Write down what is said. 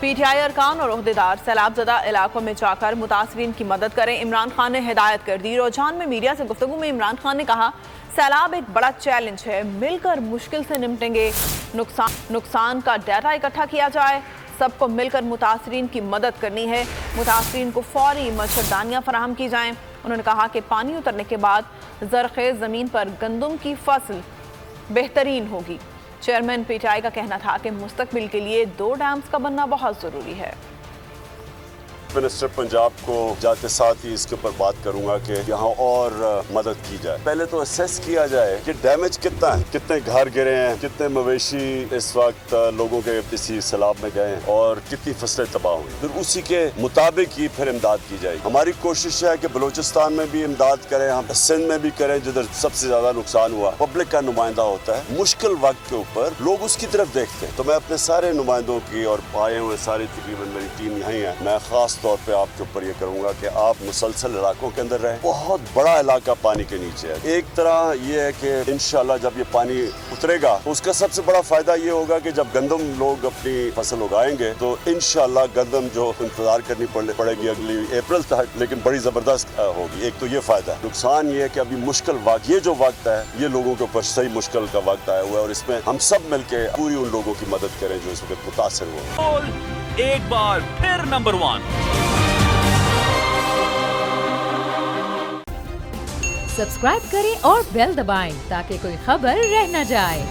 PTI ارکان اور عہدیدار سیلاب زدہ علاقوں میں جا کر متاثرین کی مدد کریں، عمران خان نے ہدایت کر دی۔ روجان میں میڈیا سے گفتگو میں عمران خان نے کہا، سیلاب ایک بڑا چیلنج ہے، مل کر مشکل سے نمٹیں گے، نقصان کا ڈیٹا اکٹھا کیا جائے، سب کو مل کر متاثرین کی مدد کرنی ہے، متاثرین کو فوری مچھردانیاں فراہم کی جائیں۔ انہوں نے کہا کہ پانی اترنے کے بعد زرخیز زمین پر گندم کی فصل بہترین ہوگی۔ چیئرمین PTI کا کہنا تھا کہ مستقبل کے لیے 2 ڈیمز کا بننا بہت ضروری ہے۔ منسٹر پنجاب کو جاتے ساتھ ہی اس کے اوپر بات کروں گا کہ یہاں اور مدد کی جائے۔ پہلے تو اسیس کیا جائے کہ ڈیمیج کتنا ہے، کتنے گھر گرے ہیں، کتنے مویشی اس وقت لوگوں کے اسی سیلاب میں گئے ہیں اور کتنی فصلیں تباہ ہوئی، پھر اسی کے مطابق ہی پھر امداد کی جائے گی۔ ہماری کوشش ہے کہ بلوچستان میں بھی امداد کریں، ہم سندھ میں بھی کریں جدھر سب سے زیادہ نقصان ہوا۔ پبلک کا نمائندہ ہوتا ہے، مشکل وقت کے اوپر لوگ اس کی طرف دیکھتے ہیں، تو میں اپنے سارے نمائندوں کی اور آئے ہوئے ساری تقریباً میری ٹیم یہیں ہے، میں خاص طور پہ آپ کے اوپر یہ کروں گا کہ آپ مسلسل علاقوں کے اندر رہیں۔ بہت بڑا علاقہ پانی کے نیچے ہے۔ ایک طرح یہ ہے کہ انشاءاللہ جب یہ پانی اترے گا تو اس کا سب سے بڑا فائدہ یہ ہوگا کہ جب گندم لوگ اپنی فصل اگائیں گے تو انشاءاللہ گندم جو انتظار کرنی پڑے گی اگلی اپریل تک، لیکن بڑی زبردست ہوگی۔ ایک تو یہ فائدہ ہے۔ نقصان یہ ہے کہ ابھی مشکل وقت، یہ جو وقت ہے یہ لوگوں کے اوپر صحیح مشکل کا وقت آیا ہوا ہے اور اس میں ہم سب مل کے پوری ان لوگوں کی مدد کریں جو اس وقت متاثر ہوئے۔ ایک بار پھر نمبر 1 سبسکرائب کریں اور بیل دبائیں تاکہ کوئی خبر رہ نہ جائے۔